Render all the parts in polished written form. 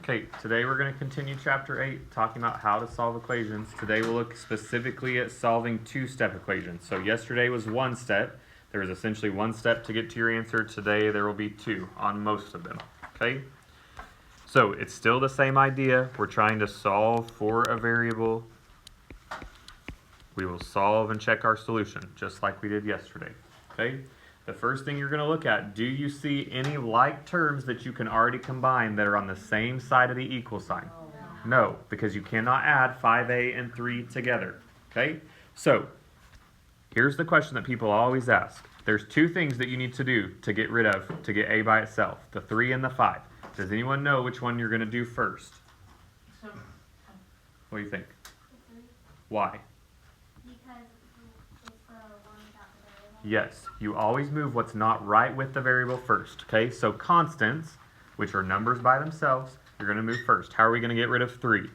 Okay, today we're going to continue chapter 8, talking about how to solve equations. Today we'll look specifically at solving two-step equations. So yesterday was one step. There was essentially one step to get to your answer. Today there will be two on most of them. Okay? So it's still the same idea. We're trying to solve for a variable. We will solve and check our solution, just like we did yesterday. Okay? The first thing you're going to look at, do you see any like terms that you can already combine that are on the same side of the equal sign? No, because you cannot add 5a and 3 together. Okay? So, here's the question that people always ask. There's two things that you need to do to get rid of, to get a by itself, the 3 and the 5. Does anyone know which one you're going to do first? What do you think? Why? Yes, you always move what's not right with the variable first, okay? So constants, which are numbers by themselves, you're going to move first. How are we going to get rid of 3?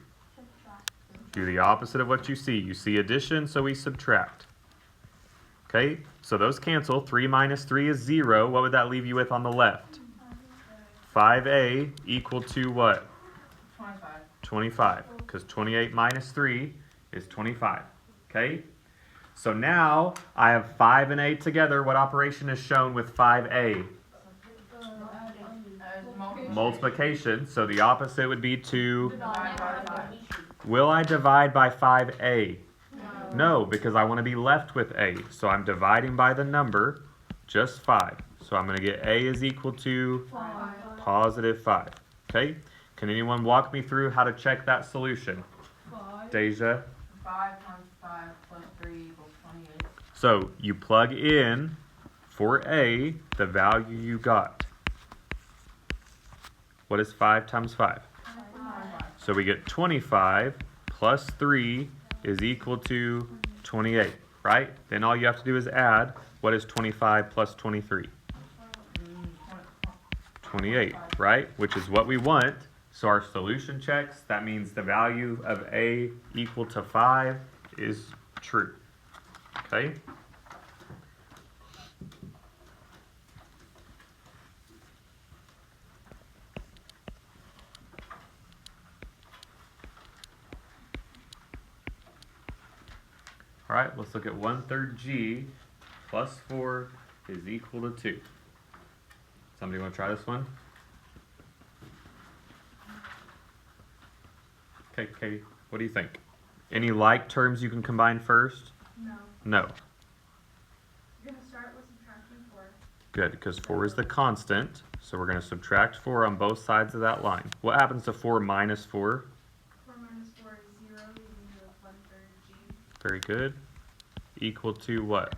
Do the opposite of what you see. You see addition, so we subtract. Okay, so those cancel. 3 minus 3 is 0. What would that leave you with on the left? 5a equal to what? 25. 25, because 28 minus 3 is 25, okay? So now I have 5 and a together. What operation is shown with 5a? Multiplication. So the opposite would be to... Will I divide by 5a? No, because I want to be left with a. So I'm dividing by the number, just 5. So I'm going to get a is equal to positive 5. Okay? Can anyone walk me through how to check that solution? 5. Deja? 5 times 5 plus 3 equals 28. So you plug in for a the value you got. What is 5 times 5? 5. So we get 25 plus 3 is equal to 28, right? Then all you have to do is add. What is 25 plus 23? 28, right? Which is what we want. So our solution checks. That means the value of a equal to 5 is true. Okay? All right, let's look at 1/3 g plus 4 is equal to 2. Somebody want to try this one? Okay, Katie, what do you think? Any like terms you can combine first? No. No. You're going to start with subtracting 4. Good, because 4 is the constant, so we're going to subtract 4 on both sides of that line. What happens to 4 minus 4? 4 minus 4 is 0, leaving you with 1/3 g. Very good. Equal to what?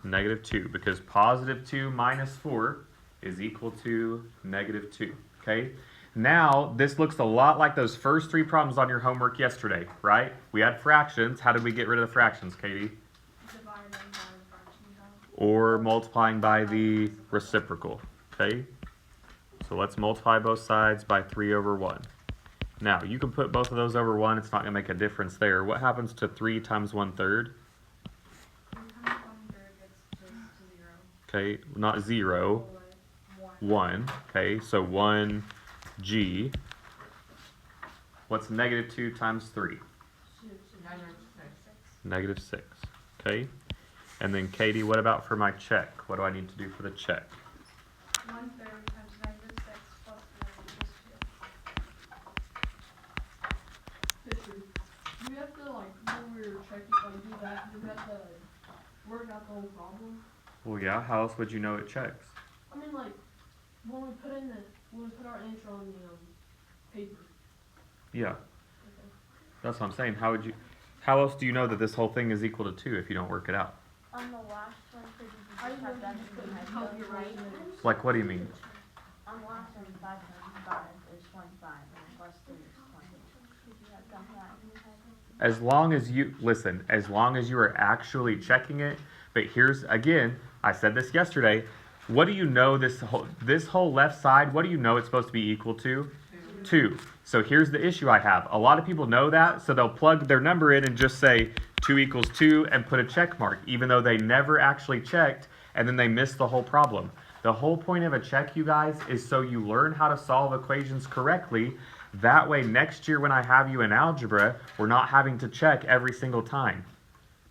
Negative 2. -2, because positive 2 minus 4 is equal to -2, okay? Now, this looks a lot like those first 3 problems on your homework yesterday, right? We had fractions. How did we get rid of the fractions, Katie? Dividing by the fraction you have. Or multiplying by the reciprocal, okay? So let's multiply both sides by 3/1. Now, you can put both of those over 1. It's not going to make a difference there. What happens to 3 times 1/3? 3 times 1/3 gets just to 0. Okay, not 0, 1. Okay, so 1g. What's -2 times 3? -6. Okay. And then Katie, what about for my check? What do I need to do for the check? 1/3 times -6 plus 4 equals 2. Do we have to, like, when we were checking, like, do that, do we have to work out the whole problem? Well, yeah, how else would you know it checks? I mean, like, when we put our answer on the, paper. Yeah, Okay. that's what I'm saying. How else do you know that this whole thing is equal to 2 if you don't work it out? On the last one, could you just I have know done you it just in couldn't my help your right? right. Like, what do you mean? On the last one, 5 times 5 is 25, and plus 3 is 20. Could you have done that in your head? As long as you, listen, as long as you are actually checking it, but here's, again, I said this yesterday, what do you know this whole left side, what do you know it's supposed to be equal to? 2. So here's the issue I have. A lot of people know that, so they'll plug their number in and just say 2 equals 2 and put a check mark, even though they never actually checked, and then they miss the whole problem. The whole point of a check, you guys, is so you learn how to solve equations correctly. That way, next year when I have you in algebra, we're not having to check every single time.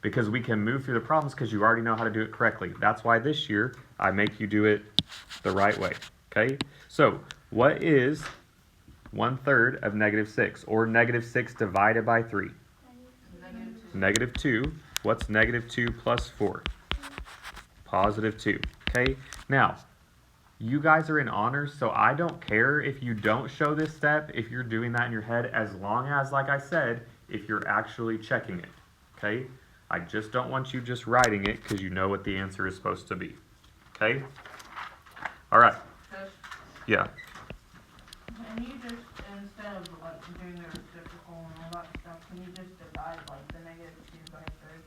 Because we can move through the problems because you already know how to do it correctly. That's why this year, I make you do it the right way. Okay? So, what is 1/3 of -6? Or -6 divided by 3? -2. What's -2 plus 4? +2. Okay? Now, you guys are in honors, so I don't care if you don't show this step, if you're doing that in your head, as long as, like I said, if you're actually checking it. Okay? I just don't want you just writing it because you know what the answer is supposed to be. Okay? All right. Just, Yeah. can you just, instead of like doing the reciprocal and all that stuff, can you just divide like the -2 by 3?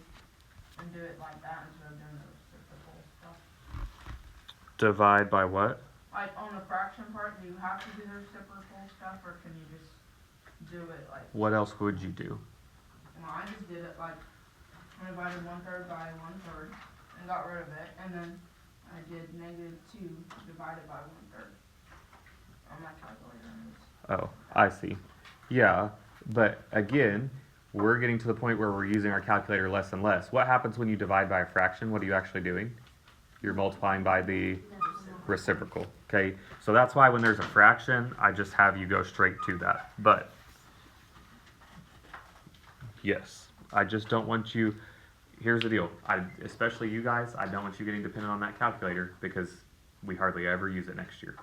And do it like that instead of doing the reciprocal stuff? Divide by what? Like on the fraction part, do you have to do the reciprocal stuff, or can you just do it like? What else would you do? Well, I just did it like, I divided 1/3 by 1/3 and got rid of it, and then I did -2 divided by 1/3 on my calculator. Oh, I see. Yeah, but again, we're getting to the point where we're using our calculator less and less. What happens when you divide by a fraction? What are you actually doing? You're multiplying by the reciprocal, okay? So that's why when there's a fraction, I just have you go straight to that. But, yes, I just don't want you, here's the deal. Especially you guys, I don't want you getting dependent on that calculator because we hardly ever use it next year.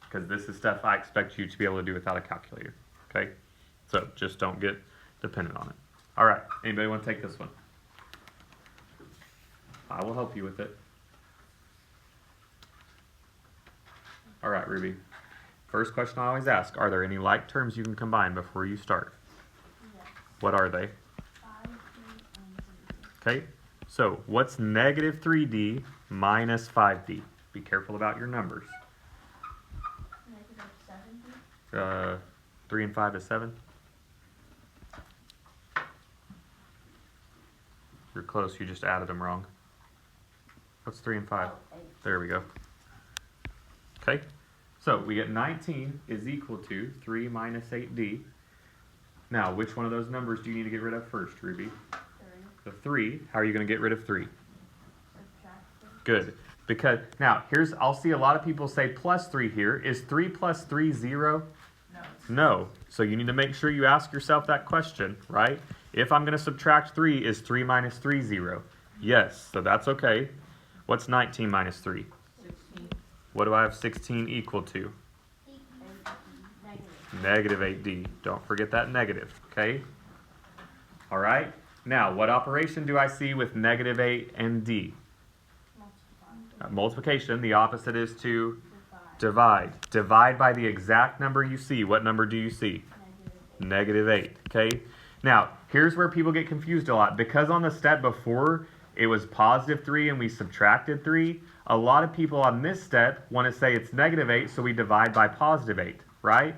Because this is stuff I expect you to be able to do without a calculator, okay? So just don't get dependent on it. All right, anybody want to take this one? I will help you with it. All right, Ruby. First question I always ask, are there any like terms you can combine before you start? Yes. What are they? 5D and 3D. Okay, so what's -3D minus 5D? Be careful about your numbers. -7D. 3 and 5 is 7. You're close, you just added them wrong. What's 3 and 5? Oh, 8. There we go. Okay, so we get 19 is equal to 3 minus 8D. Now, which one of those numbers do you need to get rid of first, Ruby? 3. The 3. How are you going to get rid of 3? Subtract 3. Good. Because, now, I'll see a lot of people say plus 3 here. Is 3 plus 3 0? No, it's No. So you need to make sure you ask yourself that question, right? If I'm going to subtract 3, is 3 minus 3 0? Yes, so that's okay. What's 19 minus 3? 16. What do I have 16 equal to? 8D. Negative 8D. Don't forget that negative, okay? All right. Now, what operation do I see with -8 and D? Multiply. Multiplication. The opposite is to Divide. divide. Divide by the exact number you see. What number do you see? -8, okay? Now, here's where people get confused a lot. Because on the step before, it was +3 and we subtracted 3, a lot of people on this step want to say it's -8, so we divide by +8, right?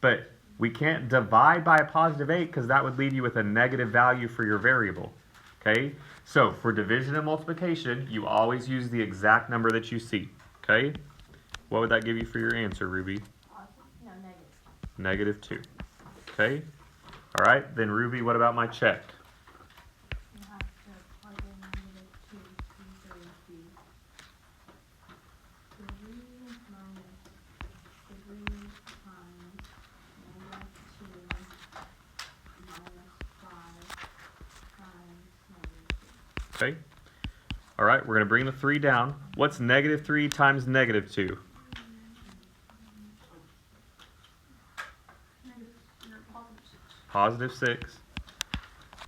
But we can't divide by a +8 because that would leave you with a negative value for your variable, okay? So, for division and multiplication, you always use the exact number that you see, okay? What would that give you for your answer, Ruby? Positive. No, negative. -2. Okay? All right, then Ruby, what about my check? You have to plug in -2 to 3D. 3 minus 3 times -2 minus 5 times -2. Okay? All right, we're going to bring the 3 down. What's -3 times -2? +6.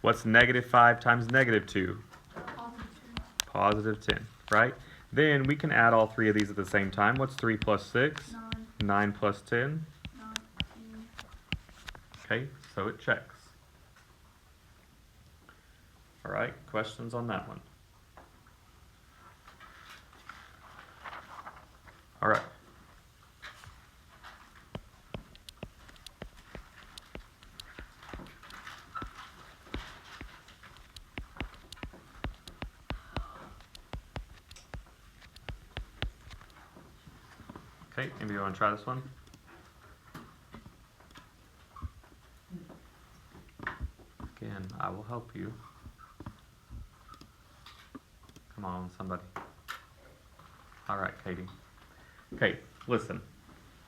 What's -5 times -2? +10, right? Then we can add all 3 of these at the same time. What's 3 plus 6? 9. 9 plus 10. 19. Okay, so it checks. All right, questions on that one? All right. Okay, anybody want to try this one? Again, I will help you. Come on, somebody. All right, Katie. Okay, listen.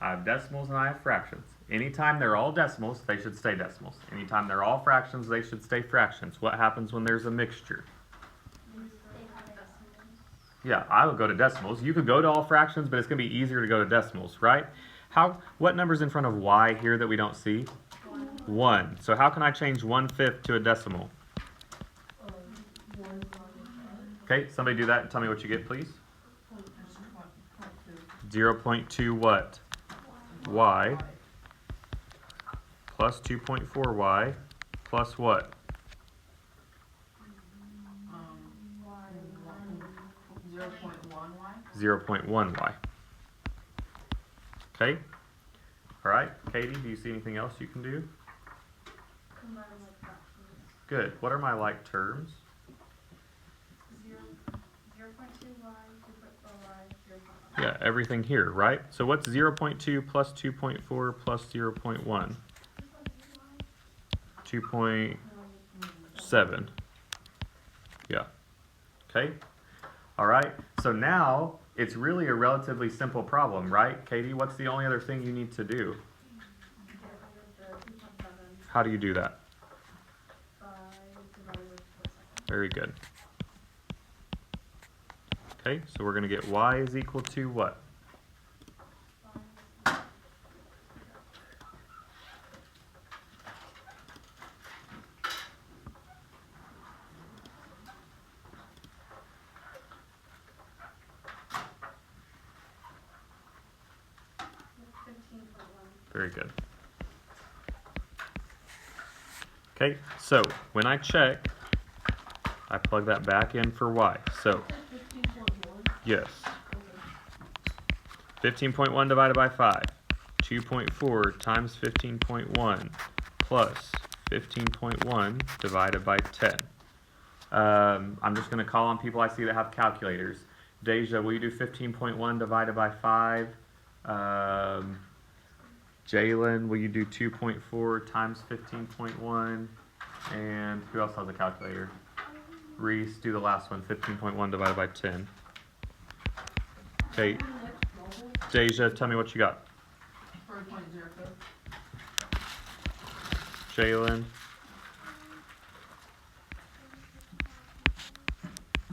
I have decimals and I have fractions. Anytime they're all decimals, they should stay decimals. Anytime they're all fractions, they should stay fractions. What happens when there's a mixture? Yeah, I would go to decimals. You could go to all fractions, but it's going to be easier to go to decimals, right? What number's in front of y here that we don't see? 1. So how can I change 1/5 to a decimal? 1 Okay, somebody do that and tell me what you get, please. Just 0.2. 0.2 what? Y plus 2.4y plus what? 0.1y. 0.1y. Okay? Alright, Katie, do you see anything else you can do? Combine like fractions. Good. What are my like terms? 0.2y, 2.4y, 0.1. Yeah, everything here, right? So what's 0.2 plus 2.4 plus 0.1? 2.7. Yeah. Okay? Alright, so now it's really a relatively simple problem, right? Katie, what's the only other thing you need to do? Get rid of the 2.7 How do you do that? by dividing with 2.7. Very good. Okay, so we're going to get y is equal to what? Very good. Okay, so when I check, I plug that back in for y. So, 15.1. yes. 15.1 divided by 5. 2.4 times 15.1 plus 15.1 divided by 10. I'm just going to call on people I see that have calculators. Deja, will you do 15.1 divided by 5? Jalen, will you do 2.4 times 15.1? And who else has a calculator? Reese, do the last one, 15.1 divided by 10. Okay, Deja, tell me what you got. 4.02. Jalen.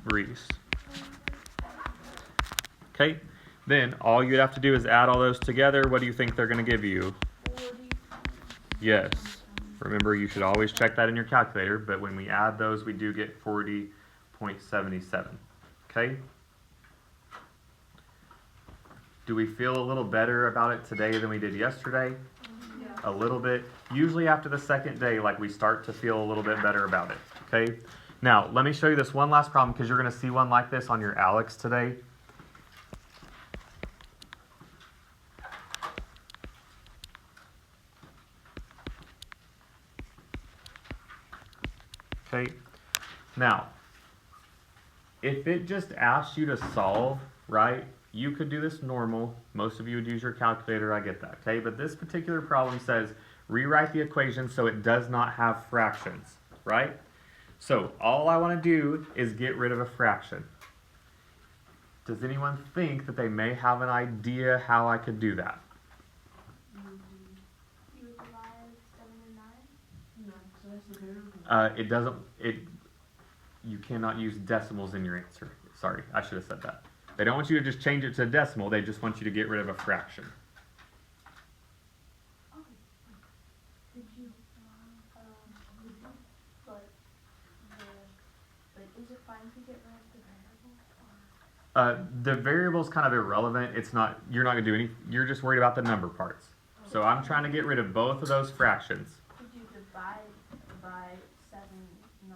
Reese. Okay, then all you'd have to do is add all those together. What do you think they're going to give you? 40. Yes. Remember, you should always check that in your calculator, but when we add those, we do get 40.77. Okay? Do we feel a little better about it today than we did yesterday? Yeah. A little bit. Usually after the second day, like, we start to feel a little bit better about it. Okay? Now, let me show you this one last problem, because you're going to see one like this on your Alex today. Okay, now, if it just asks you to solve, right, you could do this normal. Most of you would use your calculator, I get that, okay? But this particular problem says, rewrite the equation so it does not have fractions, right? So, all I want to do is get rid of a fraction. Does anyone think that they may have an idea how I could do that? You would divide 7 and 9? No, so that's the variable. You cannot use decimals in your answer. Sorry, I should have said that. They don't want you to just change it to a decimal, they just want you to get rid of a fraction. Oh. Did you, but is it fine to get rid of the variable? The variable's kind of irrelevant. You're not gonna do any, you're just worried about the number parts. So I'm trying to get rid of both of those fractions. Could you divide by 7, 9x?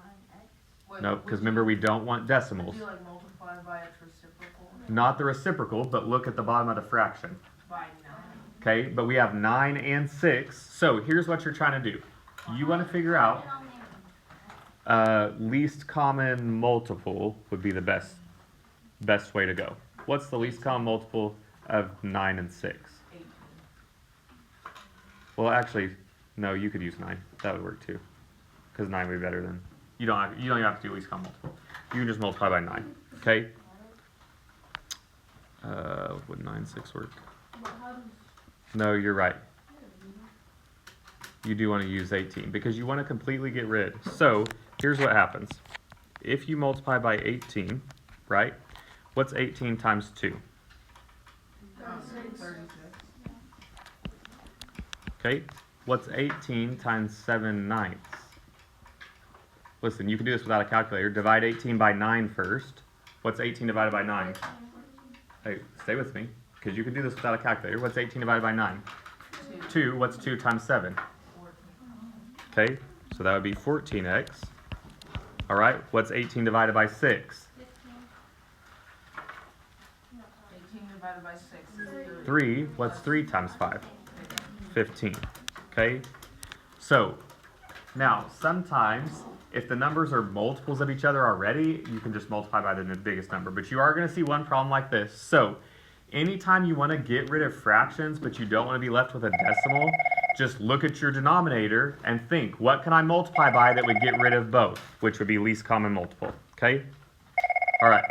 Wait, Nope, because remember we don't want decimals. Would you like multiply by its reciprocal? Not the reciprocal, but look at the bottom of the fraction. By 9. Okay, but we have 9 and 6. So here's what you're trying to do. You want to figure out least common multiple would be the best way to go. What's the least common multiple of 9 and 6? 18. Well, actually, no, you could use 9. That would work too. Because 9 would be better than, you don't even have to do least common multiple. You can just multiply by 9, okay? Would 9, 6 work? But how does, No, you're right. yeah, you know, You do want to use 18 because you want to completely get rid. So here's what happens. If you multiply by 18, right? What's 18 times 2? 36. Okay. What's 18 times 7/9? Listen, you can do this without a calculator. Divide 18 by 9 first. What's 18 divided by 9? Hey, stay with me, because you can do this without a calculator. What's 18 divided by 9? 2. What's 2 times 7? 14. Okay, so that would be 14x. All right, what's 18 divided by 6? 18 divided by 6 is 3. What's 3 times 5? 15. Okay, so now sometimes if the numbers are multiples of each other already, you can just multiply by the biggest number. But you are going to see one problem like this. So anytime you want to get rid of fractions but you don't want to be left with a decimal, just look at your denominator and think, what can I multiply by that would get rid of both? Which would be least common multiple. Okay? All right.